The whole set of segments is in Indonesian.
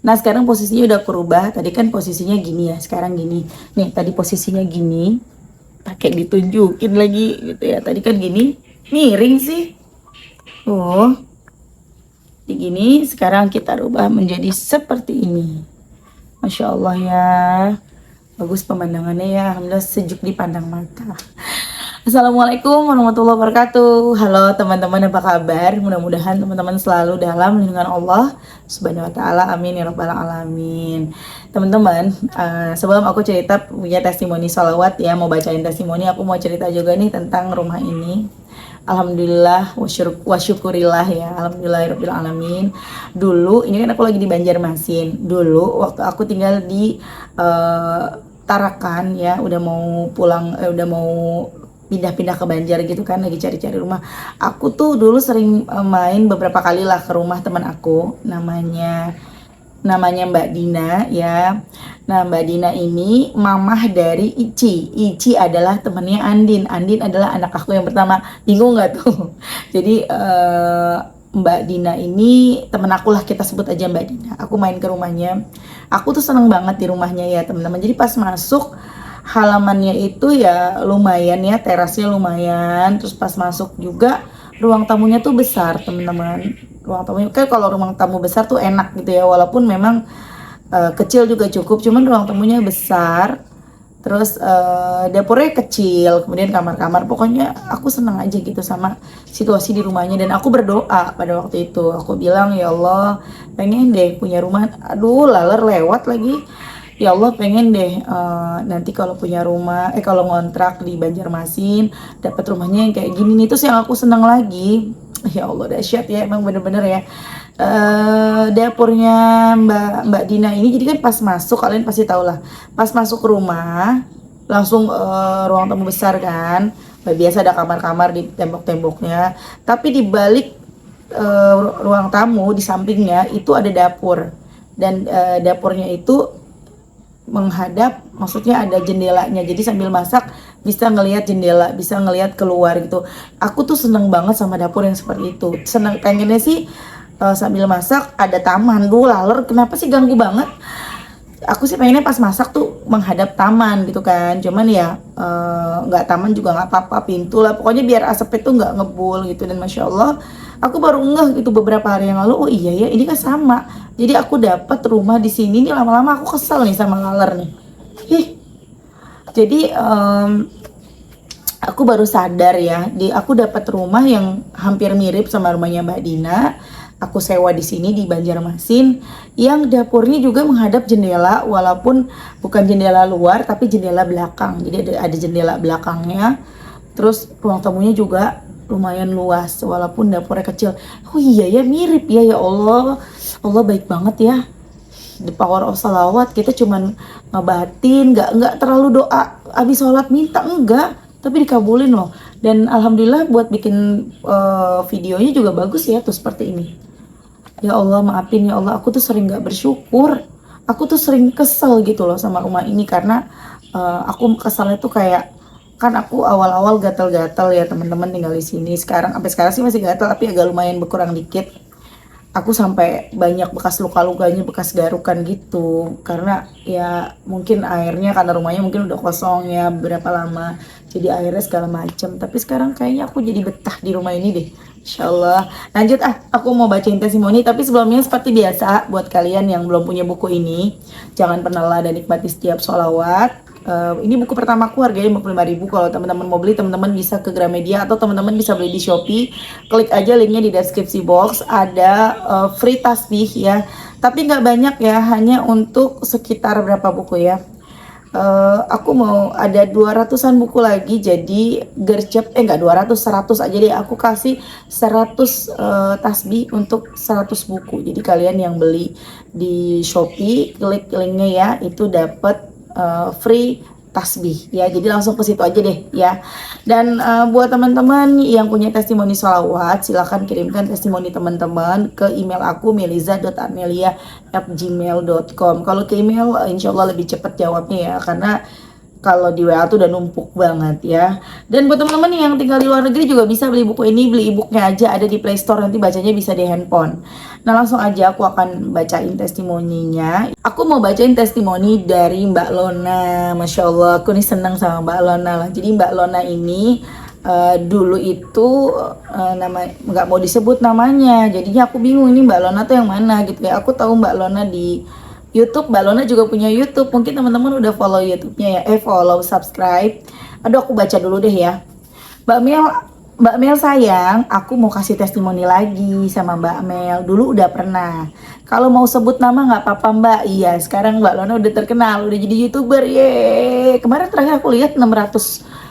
Nah sekarang posisinya udah berubah. Tadi kan posisinya gini ya, sekarang gini. Nih tadi posisinya gini, pakai ditunjukin lagi gitu ya. Tadi kan gini, miring sih. Oh, gini. Sekarang kita rubah menjadi seperti ini. Masya Allah ya. Bagus pemandangannya ya. Alhamdulillah sejuk dipandang mata. Assalamualaikum warahmatullahi wabarakatuh. Halo teman-teman, apa kabar? Mudah-mudahan teman-teman selalu dalam lindungan Allah Subhanahu wa taala. Amin ya rabbal alamin. Teman-teman, sebelum aku cerita punya testimoni sholawat ya, mau bacain testimoni, aku mau cerita juga nih tentang rumah ini. Alhamdulillah wa syukurillah ya. Alhamdulillahirabbil alamin. Dulu ini kan aku lagi di Banjarmasin. Dulu waktu aku tinggal di Tarakan ya, udah mau pulang, udah mau pindah-pindah ke Banjar gitu kan, lagi cari-cari rumah. Aku tuh dulu sering main beberapa kali lah ke rumah teman aku, namanya Mbak Dina ya. Nah Mbak Dina ini mamah dari Ici. Ici adalah temannya Andin. Andin adalah anak aku yang pertama. Bingung nggak tuh? Jadi Mbak Dina ini temen aku lah, kita sebut aja Mbak Dina. Aku main ke rumahnya. Aku tuh seneng banget di rumahnya ya teman-teman. Jadi pas masuk, halamannya itu ya lumayan ya, terasnya lumayan. Terus pas masuk juga ruang tamunya tuh besar teman-teman. Ruang tamunya kan, kalau ruang tamu besar tuh enak gitu ya, walaupun memang kecil juga cukup, cuman ruang tamunya besar. Terus dapurnya kecil, kemudian kamar-kamar, pokoknya aku senang aja gitu sama situasi di rumahnya. Dan aku berdoa pada waktu itu, aku bilang ya Allah pengen deh punya rumah. Aduh laler lewat lagi. Ya Allah pengen deh nanti kalau punya rumah, kalau ngontrak di Banjarmasin dapat rumahnya yang kayak gini nih. Terus yang aku senang lagi, ya Allah dahsyat ya, emang bener-bener ya. Dapurnya Mbak Dina ini, jadi kan pas masuk, kalian pasti tahu lah, pas masuk rumah langsung ruang tamu besar kan. Biasa ada kamar-kamar di tembok-temboknya, tapi di balik ruang tamu di sampingnya itu ada dapur. Dan dapurnya itu menghadap, maksudnya ada jendelanya, jadi sambil masak bisa ngelihat jendela, bisa ngelihat keluar gitu. Aku tuh seneng banget sama dapur yang seperti itu. Seneng, pengennya sih sambil masak ada taman. Duh laler, kenapa sih ganggu banget. Aku sih pengennya pas masak tuh menghadap taman gitu kan, cuman ya nggak taman juga nggak apa-apa, pintu lah pokoknya biar asapnya tuh nggak ngebul gitu. Dan masya Allah aku baru ngeh gitu beberapa hari yang lalu, oh iya ya ini kan sama. Jadi aku dapat rumah di sini nih, lama-lama aku kesel nih sama laler nih. Jadi aku baru sadar ya, aku dapat rumah yang hampir mirip sama rumahnya Mbak Dina. Aku sewa di sini di Banjarmasin, yang dapurnya juga menghadap jendela, walaupun bukan jendela luar tapi jendela belakang. Jadi ada jendela belakangnya. Terus ruang tamunya juga lumayan luas walaupun dapurnya kecil. Oh iya ya, mirip ya. Ya Allah, Allah baik banget ya. The power of salawat, kita cuman ngebatin, nggak terlalu doa abis sholat minta, enggak, tapi dikabulin loh. Dan alhamdulillah buat bikin videonya juga bagus ya tuh seperti ini. Ya Allah maafin ya Allah, aku tuh sering gak bersyukur. Aku tuh sering kesel gitu loh sama rumah ini, karena aku keselnya tuh kayak, kan aku awal-awal gatal-gatal ya teman-teman tinggal di sini. Sekarang sampai sekarang sih masih gatal, tapi agak lumayan berkurang dikit. Aku sampai banyak bekas luka-lukanya, bekas garukan gitu, karena ya mungkin airnya, karena rumahnya mungkin udah kosong ya berapa lama, jadi airnya segala macem. Tapi sekarang kayaknya aku jadi betah di rumah ini deh. Insya Allah. Lanjut aku mau bacain testimoni. Tapi sebelumnya seperti biasa, buat kalian yang belum punya buku ini, jangan pernah lelah dan nikmati setiap sholawat. Ini buku pertamaku, harganya 55.000. Kalau teman-teman mau beli, teman-teman bisa ke Gramedia atau teman-teman bisa beli di Shopee. Klik aja linknya di deskripsi box. Ada free tasbih ya, tapi nggak banyak ya, hanya untuk sekitar berapa buku ya. Aku mau ada 200-an buku lagi, jadi gercep, enggak 200, 100 aja deh. Aku kasih 100 tasbih untuk 100 buku. Jadi kalian yang beli di Shopee, klik linknya ya, itu dapat free tasbih ya. Jadi langsung ke situ aja deh ya. Dan buat teman-teman yang punya testimoni sholawat, silahkan kirimkan testimoni teman-teman ke email aku meliza.amelia@gmail.com. Kalau ke email insya Allah lebih cepat jawabnya ya, karena kalau di WA tuh udah numpuk banget ya. Dan buat teman-teman yang tinggal di luar negeri juga bisa beli buku ini, beli e-booknya aja, ada di Play Store, nanti bacanya bisa di handphone. Nah langsung aja aku akan bacain testimoninya. Aku mau bacain testimoni dari Mbak Lona. Masya Allah, aku nih seneng sama Mbak Lona lah. Jadi Mbak Lona ini dulu itu nama nggak mau disebut namanya, jadinya aku bingung ini Mbak Lona tuh yang mana gitu ya. Aku tahu Mbak Lona di YouTube, Mbak Lona juga punya YouTube. Mungkin teman-teman udah follow YouTube-nya ya, follow, subscribe. Aduh, aku baca dulu deh ya. Mbak Mel sayang, aku mau kasih testimoni lagi sama Mbak Mel. Dulu udah pernah. Kalau mau sebut nama nggak apa-apa Mbak. Iya, sekarang Mbak Lona udah terkenal, udah jadi YouTuber. Yeay. Kemarin terakhir aku lihat 600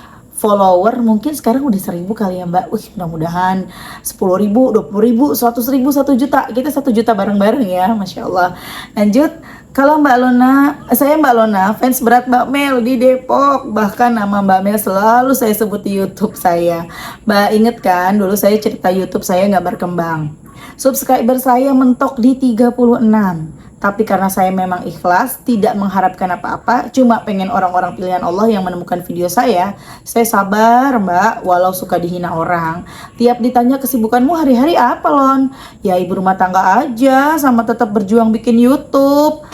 follower, mungkin sekarang udah 1000 kali ya Mbak. Mudah-mudahan 10.000, 20.000, 100.000, 1 juta. Kita 1 juta bareng-bareng ya, Masya Allah. Lanjut, kalau Mbak Lona, saya Mbak Lona, fans berat Mbak Mel di Depok. Bahkan nama Mbak Mel selalu saya sebut di YouTube saya. Mbak inget kan, dulu saya cerita YouTube saya nggak berkembang. Subscriber saya mentok di 36. Tapi karena saya memang ikhlas, tidak mengharapkan apa-apa, cuma pengen orang-orang pilihan Allah yang menemukan video saya sabar Mbak, walau suka dihina orang. Tiap ditanya kesibukanmu hari-hari apa Lon? Ya ibu rumah tangga aja, sama tetap berjuang bikin YouTube.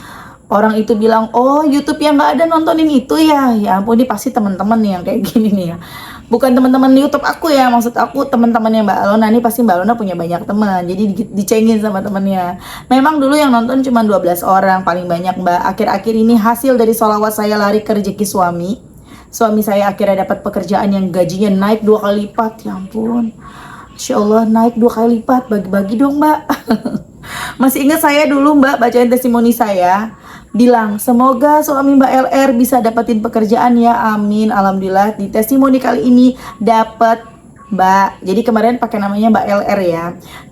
Orang itu bilang, oh YouTube yang nggak ada nontonin itu ya. Ya ampun, ini pasti teman-teman nih yang kayak gini nih ya. Bukan teman-teman YouTube aku ya, maksud aku teman-temannya Mbak Lona. Ini pasti Mbak Lona punya banyak teman, jadi dicengin sama temennya. Memang dulu yang nonton cuma 12 orang paling banyak Mbak. Akhir-akhir ini hasil dari sholawat saya lari ke rezeki suami. Suami saya akhirnya dapat pekerjaan yang gajinya naik 2 kali lipat. Ya ampun, Insya Allah naik 2 kali lipat. Bagi-bagi dong Mbak. Masih ingat saya dulu Mbak bacain testimoni saya, bilang semoga suami Mbak LR bisa dapetin pekerjaan ya, amin. Alhamdulillah di testimoni kali ini dapat Mbak. Jadi kemarin pakai namanya Mbak LR ya.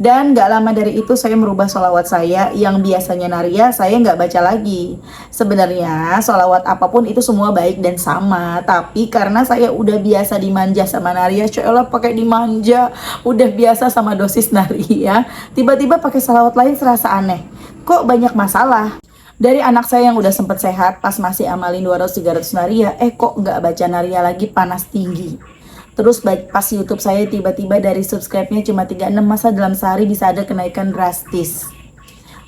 Dan gak lama dari itu saya merubah sholawat saya yang biasanya Naria, saya nggak baca lagi. Sebenarnya sholawat apapun itu semua baik dan sama, tapi karena saya udah biasa dimanja sama Naria, Allah pakai dimanja, udah biasa sama dosis Naria, tiba-tiba pakai sholawat lain serasa aneh. Kok banyak masalah? Dari anak saya yang udah sempet sehat pas masih amalin 200-300 Naria, kok nggak baca Naria lagi, panas tinggi. Terus pas YouTube saya tiba-tiba dari subscribe-nya cuma 36, masa dalam sehari bisa ada kenaikan drastis.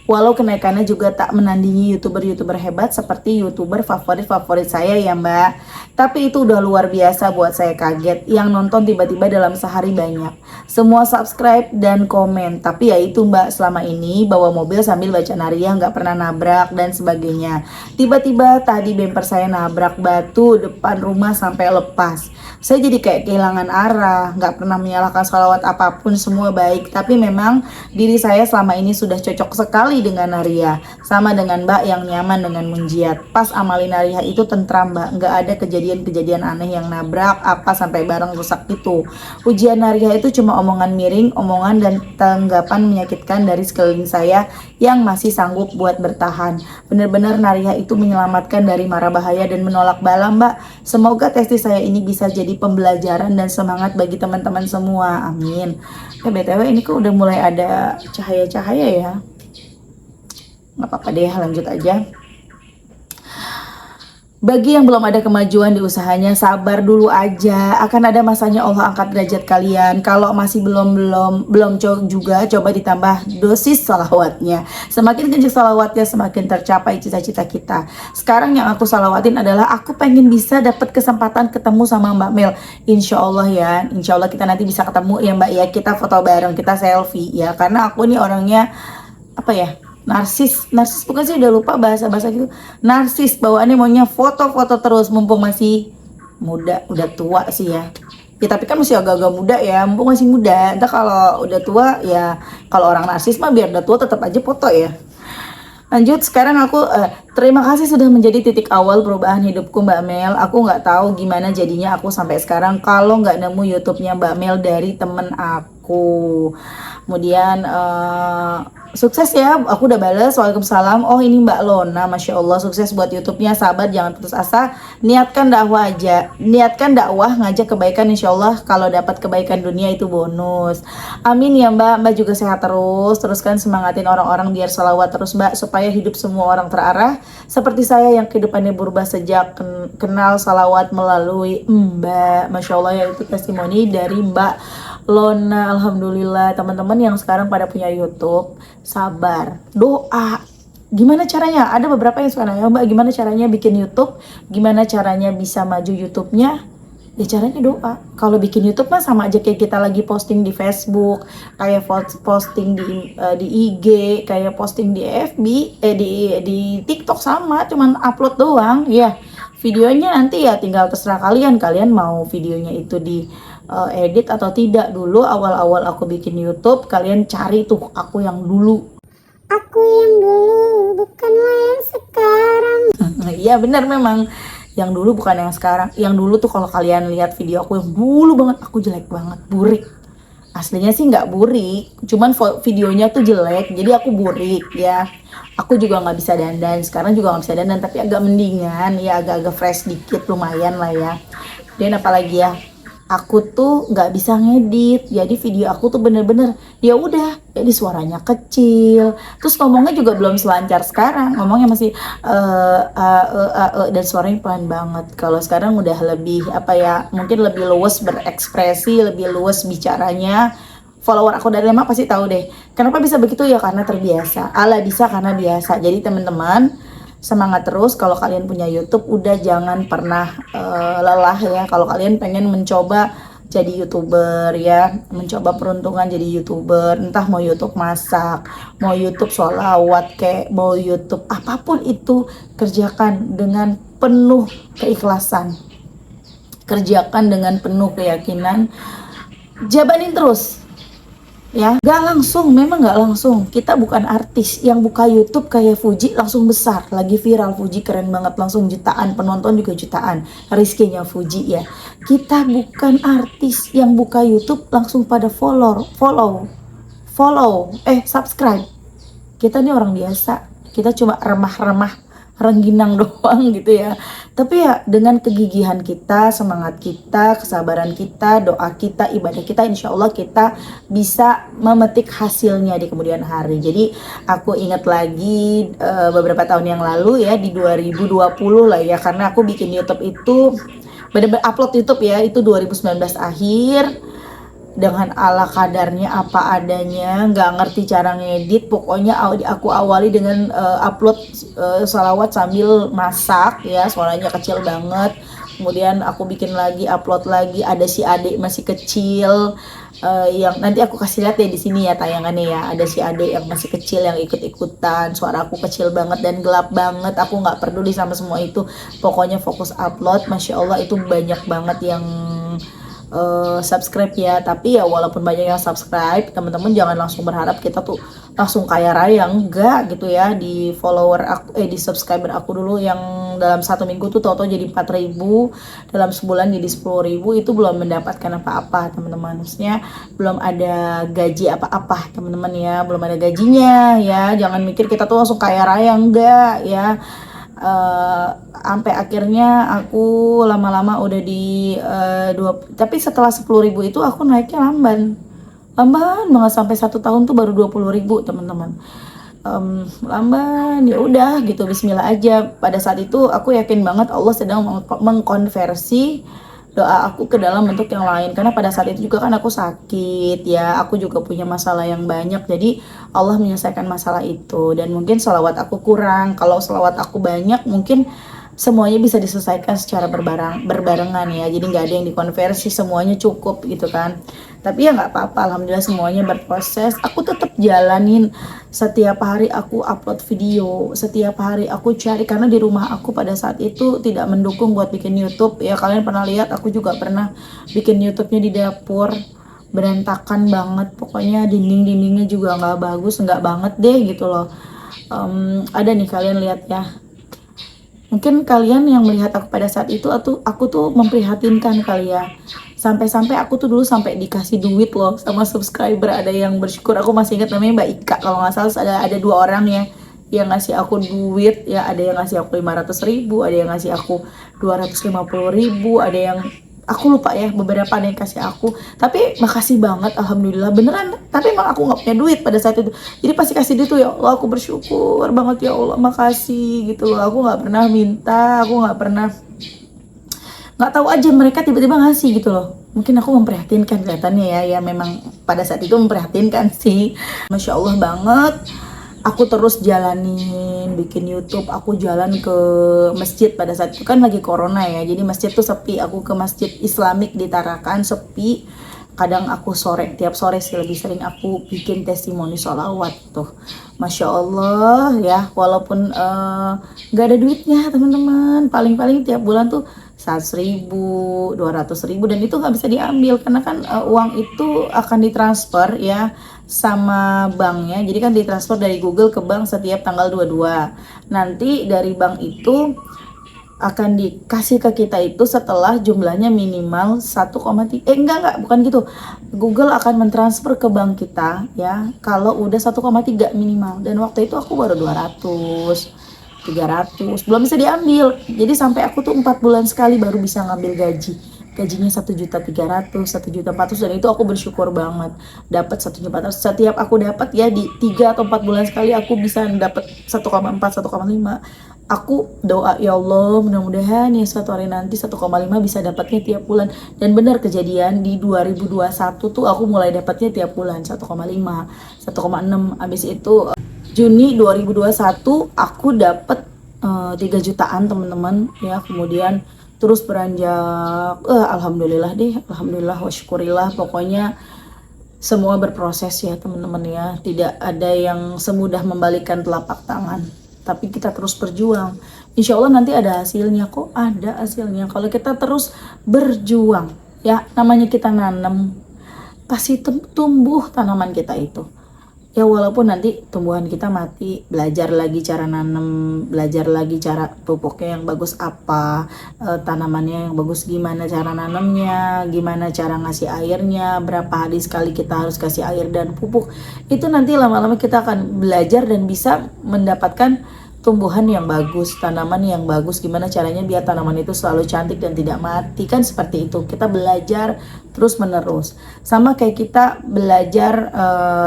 Walau kenaikannya juga tak menandingi YouTuber-YouTuber hebat seperti YouTuber favorit-favorit saya ya Mbak. Tapi itu udah luar biasa buat saya, kaget. Yang nonton tiba-tiba dalam sehari banyak. Semua subscribe dan komen. Tapi ya itu Mbak, selama ini bawa mobil sambil baca Naria, nggak pernah nabrak dan sebagainya. Tiba-tiba tadi bemper saya nabrak batu depan rumah sampai lepas. Saya jadi kayak kehilangan arah, nggak pernah menyalahkan sholawat apapun, semua baik. Tapi memang diri saya selama ini sudah cocok sekali dengan Naria, sama dengan Mbak yang nyaman dengan munjiat. Pas amalin Naria itu tentram Mbak, nggak ada kejadian-kejadian aneh yang nabrak apa sampai barang rusak itu. Ujian Naria itu cuma omongan miring, omongan dan tanggapan menyakitkan dari sekeliling saya yang masih sanggup buat bertahan. Benar-benar Naria itu menyelamatkan dari mara bahaya dan menolak bala Mbak. Semoga testis saya ini bisa jadi pembelajaran dan semangat bagi teman-teman semua, amin. BTW ini kok udah mulai ada cahaya-cahaya ya. Nggak apa-apa deh, lanjut aja. Bagi yang belum ada kemajuan di usahanya, sabar dulu aja. Akan ada masanya Allah angkat derajat kalian. Kalau masih belum juga, coba ditambah dosis salawatnya. Semakin kencang salawatnya, semakin tercapai cita-cita kita. Sekarang yang aku salawatin adalah aku pengen bisa dapat kesempatan ketemu sama Mbak Mel. Insya Allah ya, insya Allah kita nanti bisa ketemu ya Mbak ya. Kita foto bareng, kita selfie ya. Karena aku nih orangnya apa ya? Narsis bukan sih, udah lupa bahasa gitu. Narsis, bawaannya maunya foto-foto terus mumpung masih muda. Udah tua sih ya. Ya tapi kan masih agak-agak muda ya, mumpung masih muda. Entah kalau udah tua ya, kalau orang narsis mah biar udah tua tetap aja foto ya. Lanjut, sekarang aku terima kasih sudah menjadi titik awal perubahan hidupku Mbak Mel. Aku nggak tahu gimana jadinya aku sampai sekarang kalau nggak nemu YouTube-nya Mbak Mel dari temen aku. Kemudian sukses ya, aku udah bales, waalaikumsalam. Oh ini Mbak Lona, Masya Allah, sukses buat YouTube-nya, sabar, jangan putus asa, niatkan dakwah aja, niatkan dakwah, ngajak kebaikan, insya Allah kalau dapat kebaikan dunia itu bonus. Amin ya Mbak, Mbak juga sehat terus, teruskan semangatin orang-orang biar salawat terus Mbak, supaya hidup semua orang terarah, seperti saya yang kehidupannya berubah sejak kenal salawat melalui Mbak. Masya Allah ya, itu testimoni dari Mbak Lona. Alhamdulillah teman-teman yang sekarang pada punya YouTube, sabar, doa. Gimana caranya? Ada beberapa yang suka nanya, Mbak gimana caranya bikin YouTube? Gimana caranya bisa maju YouTube-nya? Ya caranya doa. Kalau bikin YouTube mah sama aja kayak kita lagi posting di Facebook, kayak posting di IG, kayak posting di FB, di TikTok, sama, cuman upload doang. Ya, videonya nanti ya tinggal terserah kalian. Kalian mau videonya itu di edit atau tidak. Dulu awal-awal aku bikin YouTube, kalian cari tuh aku yang dulu. Aku yang dulu, bukanlah yang sekarang. Iya benar, memang yang dulu bukan yang sekarang. Yang dulu tuh kalau kalian lihat video aku yang dulu banget, aku jelek banget, burik. Aslinya sih nggak burik, cuman videonya tuh jelek, jadi aku burik ya. Aku juga nggak bisa dandan, sekarang juga nggak bisa dandan, tapi agak mendingan ya, agak-agak fresh dikit, lumayan lah ya. Dan apalagi ya, aku tuh nggak bisa ngedit, jadi video aku tuh bener-bener ya udah, jadi suaranya kecil, terus ngomongnya juga belum selancar sekarang, ngomongnya masih dan suaranya pelan banget. Kalau sekarang udah lebih apa ya, mungkin lebih luwes berekspresi, lebih luwes bicaranya. Follower aku dari lama pasti tahu deh kenapa bisa begitu ya, karena terbiasa. Ala bisa karena biasa. Jadi teman-teman semangat terus. Kalau kalian punya YouTube, udah jangan pernah lelah ya. Kalau kalian pengen mencoba jadi YouTuber ya, mencoba peruntungan jadi YouTuber, entah mau YouTube masak, mau YouTube sholawat, kayak mau YouTube apapun itu, kerjakan dengan penuh keikhlasan, kerjakan dengan penuh keyakinan, jabanin terus ya. Gak langsung, memang gak langsung. Kita bukan artis yang buka YouTube kayak Fuji langsung besar, lagi viral Fuji keren banget langsung jutaan, penonton juga jutaan, rizkinya Fuji ya. Kita bukan artis yang buka YouTube langsung pada subscribe. Kita nih orang biasa, kita cuma remah-remah rengginang doang gitu ya. Tapi ya dengan kegigihan kita, semangat kita, kesabaran kita, doa kita, ibadah kita, insya Allah kita bisa memetik hasilnya di kemudian hari. Jadi aku ingat lagi beberapa tahun yang lalu ya, di 2020 lah ya, karena aku bikin YouTube itu bener-bener upload YouTube ya, itu 2019 akhir, dengan ala kadarnya apa adanya, nggak ngerti cara ngedit. Pokoknya aku awali dengan upload salawat sambil masak ya, suaranya kecil banget. Kemudian aku bikin lagi, upload lagi, ada si adik masih kecil yang nanti aku kasih lihat ya di sini ya tayangannya ya. Ada si adik yang masih kecil yang ikut-ikutan, suara aku kecil banget dan gelap banget. Aku nggak peduli sama semua itu, pokoknya fokus upload. Masya Allah itu banyak banget yang subscribe ya. Tapi ya walaupun banyak yang subscribe, teman-teman jangan langsung berharap kita tuh langsung kaya raya, enggak gitu ya. Di follower aku, di subscriber aku dulu yang dalam 1 minggu tuh tau-tau jadi 4.000, dalam sebulan jadi 10.000, itu belum mendapatkan apa-apa teman-teman. Maksudnya belum ada gaji apa-apa teman-teman ya, belum ada gajinya ya. Jangan mikir kita tuh langsung kaya raya, enggak ya. Sampai akhirnya aku lama-lama udah di tapi setelah 10.000 itu aku naiknya lamban banget, sampai 1 tahun tuh baru 20.000 teman-teman. Lamban, ya udah gitu, bismillah aja. Pada saat itu aku yakin banget Allah sedang mengkonversi doa aku ke dalam bentuk yang lain, karena pada saat itu juga kan aku sakit ya, aku juga punya masalah yang banyak, jadi Allah menyelesaikan masalah itu. Dan mungkin selawat aku kurang, kalau selawat aku banyak mungkin semuanya bisa diselesaikan secara berbarengan ya, jadi nggak ada yang dikonversi, semuanya cukup gitu kan. Tapi ya nggak apa-apa, alhamdulillah semuanya berproses. Aku tetap jalanin, setiap hari aku upload video, setiap hari aku cari, karena di rumah aku pada saat itu tidak mendukung buat bikin YouTube ya. Kalian pernah lihat aku juga pernah bikin YouTube-nya di dapur, berantakan banget, pokoknya dinding-dindingnya juga nggak bagus, nggak banget deh gitu loh. Ada nih, kalian lihat ya. Mungkin kalian yang melihat aku pada saat itu, aku tuh memprihatinkan kali ya. Sampai-sampai aku tuh dulu sampai dikasih duit loh sama subscriber. Ada yang bersyukur, aku masih ingat namanya Mbak Ika kalau nggak salah. Ada 2 orang ya yang ngasih aku duit ya. Ada yang ngasih aku 500.000, ada yang ngasih aku 250.000, ada yang aku lupa ya, beberapa ada yang kasih aku. Tapi makasih banget, alhamdulillah beneran. Tapi emang aku nggak punya duit pada saat itu, jadi pasti kasih duit tuh. Ya Allah, aku bersyukur banget, ya Allah makasih gitu loh. Aku nggak pernah minta, aku nggak pernah, nggak tahu aja mereka tiba-tiba ngasih gitu loh. Mungkin aku memprihatinkan kelihatannya ya. Ya memang pada saat itu memprihatinkan sih. Masya Allah banget. Aku terus jalanin bikin YouTube. Aku jalan ke masjid pada saat itu kan lagi corona ya, jadi masjid tuh sepi. Aku ke masjid Islamik di Tarakan, sepi. Kadang aku tiap sore sih lebih sering aku bikin testimoni sholawat tuh. Masya Allah ya, walaupun nggak ada duitnya teman-teman, paling-paling tiap bulan tuh 100.000, 200.000, dan itu nggak bisa diambil karena kan uang itu akan ditransfer ya sama banknya. Jadi kan ditransfer dari Google ke bank setiap tanggal 22. Nanti dari bank itu akan dikasih ke kita itu setelah jumlahnya minimal 1,3, enggak, bukan gitu. Google akan mentransfer ke bank kita ya kalau udah 1,3 minimal. Dan waktu itu aku baru 200, 300, belum bisa diambil. Jadi sampai aku tuh 4 bulan sekali baru bisa ngambil gajinya 1.300.000, 1.400.000, dan itu aku bersyukur banget dapat 1.400.000. Setiap aku dapat ya di 3 atau 4 bulan sekali aku bisa dapat 1,4, 1,5. Aku doa, ya Allah mudah-mudahan ya suatu hari nanti 1,5 bisa dapatnya tiap bulan. Dan benar kejadian di 2021 tuh aku mulai dapatnya tiap bulan 1,5, 1,6. Habis itu Juni 2021 aku dapat 3 jutaan teman-teman ya. Kemudian terus beranjak, alhamdulillah deh, alhamdulillah wa syukurillah. Pokoknya semua berproses ya teman-teman ya. Tidak ada yang semudah membalikkan telapak tangan, tapi kita terus berjuang. Insya Allah nanti ada hasilnya kok, ada hasilnya kalau kita terus berjuang ya. Namanya kita nanam, pasti tumbuh tanaman kita itu. Ya walaupun nanti tumbuhan kita mati, belajar lagi cara nanam, belajar lagi cara pupuknya yang bagus apa, tanamannya yang bagus gimana cara nanamnya, gimana cara ngasih airnya, berapa hari sekali kita harus kasih air dan pupuk. Itu nanti lama-lama kita akan belajar dan bisa mendapatkan tumbuhan yang bagus, tanaman yang bagus, gimana caranya biar tanaman itu selalu cantik dan tidak mati. Kan seperti itu, kita belajar terus menerus. Sama kayak kita belajar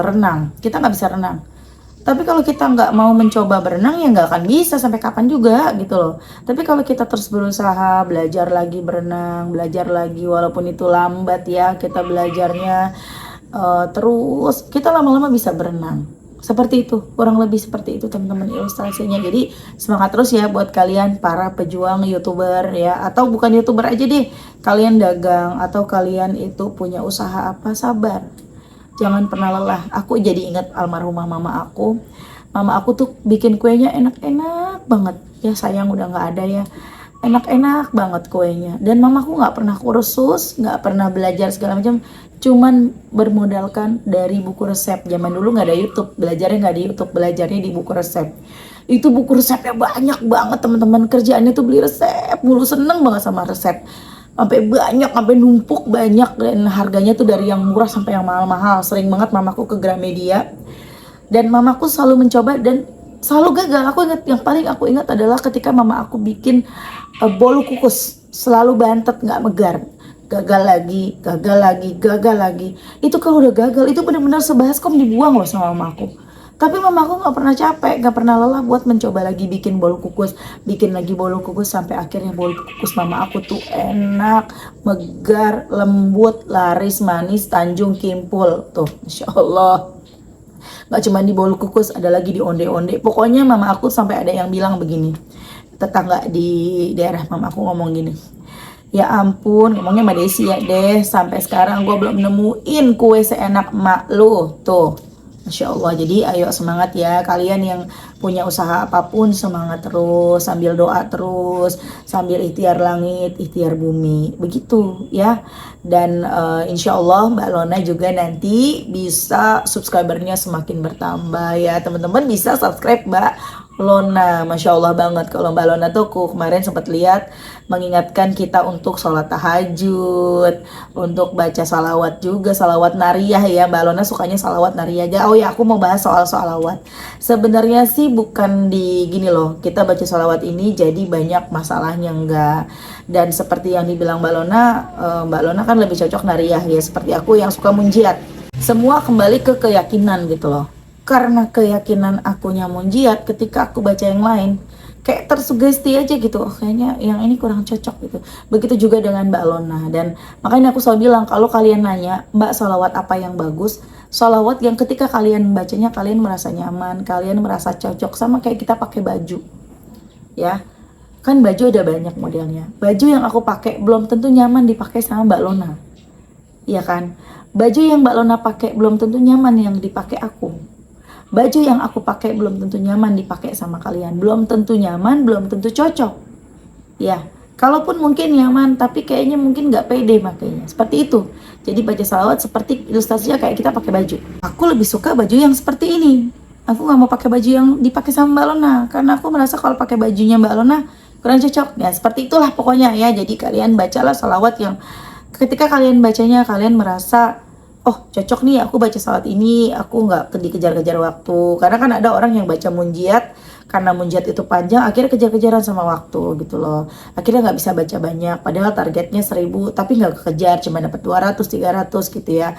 renang, kita nggak bisa renang, tapi kalau kita nggak mau mencoba berenang ya nggak akan bisa sampai kapan juga gitu loh. Tapi kalau kita terus berusaha, belajar lagi berenang, belajar lagi walaupun itu lambat ya, kita belajarnya terus, kita lama-lama bisa berenang. Seperti itu, kurang lebih seperti itu teman-teman ilustrasinya. Jadi semangat terus ya buat kalian para pejuang YouTuber ya, atau bukan YouTuber aja deh, kalian dagang atau kalian itu punya usaha apa, sabar, jangan pernah lelah. Aku jadi ingat almarhumah mama aku. Mama aku tuh bikin kuenya enak-enak banget ya, sayang udah nggak ada ya. Enak-enak banget kuenya, dan mamaku nggak pernah kursus, nggak pernah belajar segala macam, cuman bermodalkan dari buku resep. Zaman dulu nggak ada YouTube, belajarnya nggak di YouTube, belajarnya di buku resep. Itu buku resepnya banyak banget teman-teman, kerjaannya tuh beli resep mulu, seneng banget sama resep, sampai banyak, sampai numpuk banyak, dan harganya tuh dari yang murah sampai yang mahal-mahal. Sering banget mamaku ke Gramedia, dan mamaku selalu mencoba dan selalu gagal. Aku ingat, yang paling aku ingat adalah ketika mama aku bikin bolu kukus, selalu bantet, nggak megar, gagal lagi, gagal lagi, gagal lagi. Itu kalau udah gagal itu benar-benar sebaskom dibuang loh sama mamaku. Tapi mamaku nggak pernah capek, nggak pernah lelah buat mencoba lagi bikin bolu kukus, bikin lagi bolu kukus, sampai akhirnya bolu kukus mama aku tuh enak, megar, lembut, laris, manis, Tanjung Kimpul tuh, Masya Allah. Gak cuma di bolu kukus, ada lagi di onde-onde. Pokoknya mama aku sampai ada yang bilang begini, tetangga di daerah mama aku ngomong gini, ya ampun, ngomongnya Mbak Desi ya deh, sampai sekarang gue belum nemuin kue seenak emak lu tuh. Masya Allah. Jadi ayo semangat ya kalian yang punya usaha apapun, semangat terus, sambil doa terus, sambil ikhtiar langit, ikhtiar bumi, begitu ya. Dan insya Allah Mbak Lona juga nanti bisa subscribernya semakin bertambah ya teman-teman. Bisa subscribe Mbak Lona, Masya Allah banget. Kalau Mbak Lona tuh aku kemarin sempat lihat mengingatkan kita untuk sholat tahajud, untuk baca salawat juga, salawat nariyah ya. Mbak Lona sukanya salawat nariyah aja. Oh ya, aku mau bahas soal salawat. Sebenarnya sih bukan di gini loh, kita baca salawat ini jadi banyak masalahnya enggak. Dan seperti yang dibilang Mbak Lona kan lebih cocok nariyah ya, seperti aku yang suka munjiat. Semua kembali ke keyakinan gitu loh. Karena keyakinan akunya munjiat, ketika aku baca yang lain kayak tersugesti aja gitu, oh kayaknya yang ini kurang cocok gitu. Begitu juga dengan Mbak Lona. Dan makanya aku selalu bilang, kalau kalian nanya Mbak salawat apa yang bagus, salawat yang ketika kalian bacanya kalian merasa nyaman, kalian merasa cocok, sama kayak kita pakai baju ya. Kan baju ada banyak modelnya, baju yang aku pakai belum tentu nyaman dipakai sama Mbak Lona, iya kan? Baju yang Mbak Lona pakai belum tentu nyaman yang dipakai aku. Baju yang aku pakai belum tentu nyaman dipakai sama kalian. Belum tentu nyaman, belum tentu cocok. Ya, kalaupun mungkin nyaman, tapi kayaknya mungkin nggak pede makanya. Seperti itu. Jadi baca salawat seperti ilustrasinya kayak kita pakai baju. Aku lebih suka baju yang seperti ini. Aku nggak mau pakai baju yang dipakai sama Mbak Lona. Karena aku merasa kalau pakai bajunya Mbak Lona kurang cocok. Ya, seperti itulah pokoknya ya. Jadi kalian bacalah salawat yang ketika kalian bacanya kalian merasa, oh cocok nih aku baca salawat ini, aku nggak dikejar-kejar waktu. Karena kan ada orang yang baca munjiat, karena munjiat itu panjang akhirnya kejar-kejaran sama waktu gitu loh, akhirnya nggak bisa baca banyak padahal targetnya 1000 tapi nggak kekejar, cuma dapat 200 300 gitu ya.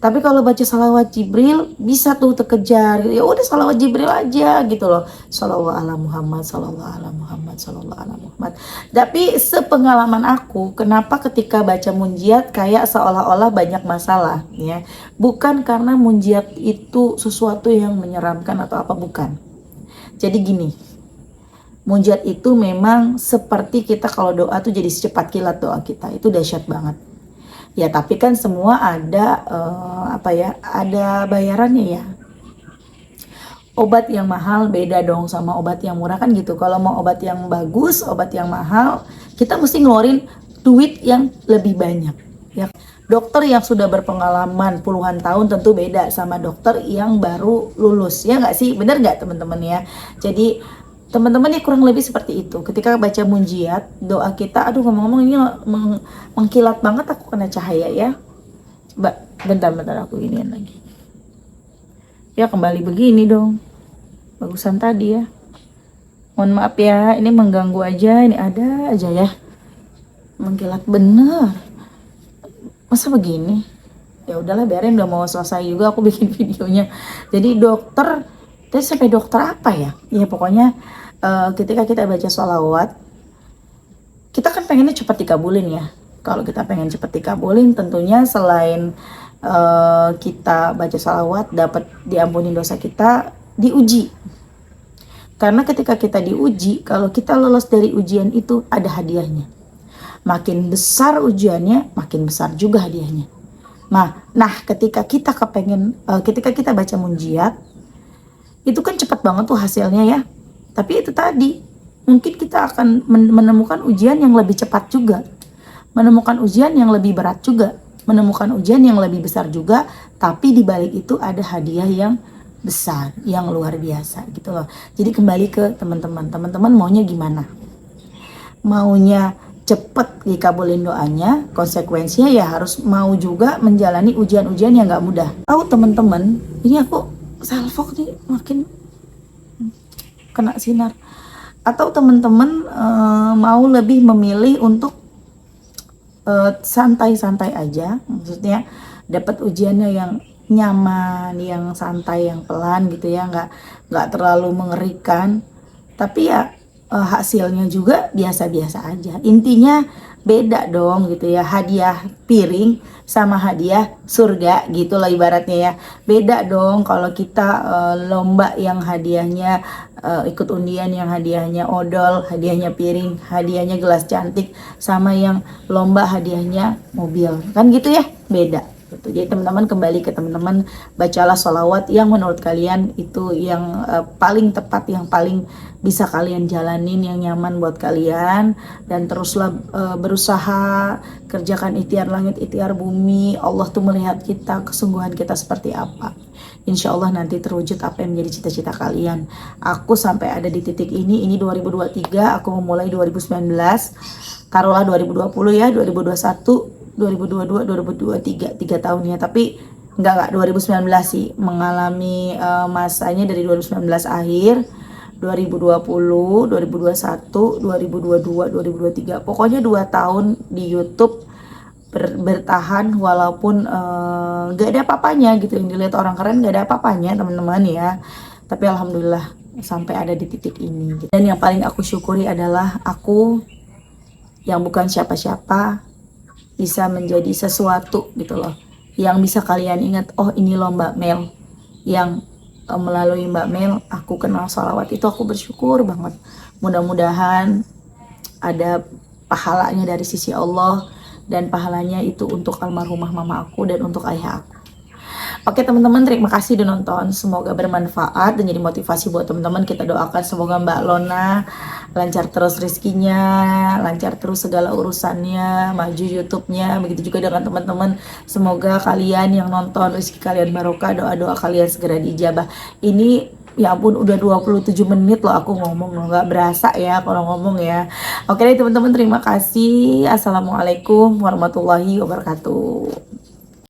Tapi kalau baca salawat Jibril bisa tuh terkejar, ya udah salawat Jibril aja gitu loh, sallallahu ala Muhammad, sallallahu ala Muhammad, sallallahu ala Muhammad. Tapi sepengalaman aku, kenapa ketika baca munjiat kayak seolah-olah banyak masalah ya, bukan karena munjiat itu sesuatu yang menyeramkan atau apa, bukan. Jadi gini, munjiat itu memang seperti kita kalau doa tuh jadi secepat kilat doa kita, itu dahsyat banget. Ya tapi kan semua ada ada bayarannya ya. Obat yang mahal beda dong sama obat yang murah kan gitu. Kalau mau obat yang bagus, obat yang mahal, kita mesti ngeluarin duit yang lebih banyak ya. Dokter yang sudah berpengalaman puluhan tahun tentu beda sama dokter yang baru lulus, ya nggak sih? Bener nggak teman-teman ya? Jadi teman-teman ya kurang lebih seperti itu. Ketika baca munjiat, doa kita, aduh ngomong-ngomong ini mengkilat banget, aku kena cahaya ya. Coba bentar aku iniin lagi. Ya kembali begini dong. Bagusan tadi ya. Mohon maaf ya, ini mengganggu aja, ini ada aja ya. Mengkilat bener. Masa begini? Ya udahlah biarin, udah mau selesai juga aku bikin videonya. Jadi dokter, tadi sampai dokter apa ya? Ya pokoknya ketika kita baca sholawat, kita kan pengennya cepat dikabulin ya. Kalau kita pengen cepat dikabulin, tentunya selain kita baca sholawat dapat diampuni dosa kita, diuji. Karena ketika kita diuji, kalau kita lolos dari ujian itu ada hadiahnya. Makin besar ujiannya, makin besar juga hadiahnya. Nah ketika kita ketika kita baca munjiat, itu kan cepat banget tuh hasilnya ya. Tapi itu tadi, mungkin kita akan menemukan ujian yang lebih cepat juga, menemukan ujian yang lebih berat juga, menemukan ujian yang lebih besar juga. Tapi di balik itu ada hadiah yang besar, yang luar biasa gitu loh. Jadi kembali ke teman-teman maunya gimana? Maunya cepet dikabulin doanya, konsekuensinya ya harus mau juga menjalani ujian-ujian yang gak mudah. Tahu teman-teman, ini aku salfok nih makin kena sinar. Atau teman-teman mau lebih memilih untuk santai-santai aja, maksudnya dapat ujiannya yang nyaman, yang santai, yang pelan gitu ya, nggak terlalu mengerikan, tapi ya hasilnya juga biasa-biasa aja. Intinya beda dong gitu ya, hadiah piring sama hadiah surga gitu lah ibaratnya ya. Beda dong kalau kita lomba yang hadiahnya ikut undian yang hadiahnya odol, hadiahnya piring, hadiahnya gelas cantik, sama yang lomba hadiahnya mobil, kan gitu ya, beda gitu. Jadi teman-teman kembali ke teman-teman, bacalah sholawat yang menurut kalian itu yang paling tepat, yang paling bisa kalian jalanin, yang nyaman buat kalian. Dan teruslah berusaha, kerjakan ikhtiar langit ikhtiar bumi. Allah tuh melihat kita, kesungguhan kita seperti apa. Insya Allah nanti terwujud apa yang menjadi cita-cita kalian. Aku sampai ada di titik ini 2023, aku memulai 2019, taruhlah 2020 ya, 2021, 2022, 2023, 3 tahun ya. Tapi enggak 2019 sih, mengalami masanya dari 2019 akhir, 2020, 2021, 2022, 2023. Pokoknya 2 tahun di YouTube bertahan walaupun gak ada apa-apanya gitu. Yang dilihat orang keren gak ada apa-apanya teman-teman ya. Tapi alhamdulillah sampai ada di titik ini gitu. Dan yang paling aku syukuri adalah aku yang bukan siapa-siapa bisa menjadi sesuatu gitu loh, yang bisa kalian ingat, oh ini loh Mbak Mel, yang melalui Mbak Mel aku kenal sholawat. Itu aku bersyukur banget. Mudah-mudahan ada pahalanya dari sisi Allah, dan pahalanya itu untuk almarhumah mama aku dan untuk ayah aku. Oke teman-teman, terima kasih udah nonton. Semoga bermanfaat dan jadi motivasi buat teman-teman. Kita doakan semoga Mbak Lona lancar terus rezekinya, lancar terus segala urusannya, maju YouTube-nya. Begitu juga dengan teman-teman. Semoga kalian yang nonton rezeki kalian barokah, doa-doa kalian segera diijabah. Ini ya ampun udah 27 menit loh aku ngomong loh, nggak berasa ya kalau ngomong ya. Oke deh teman-teman, terima kasih. Assalamualaikum warahmatullahi wabarakatuh.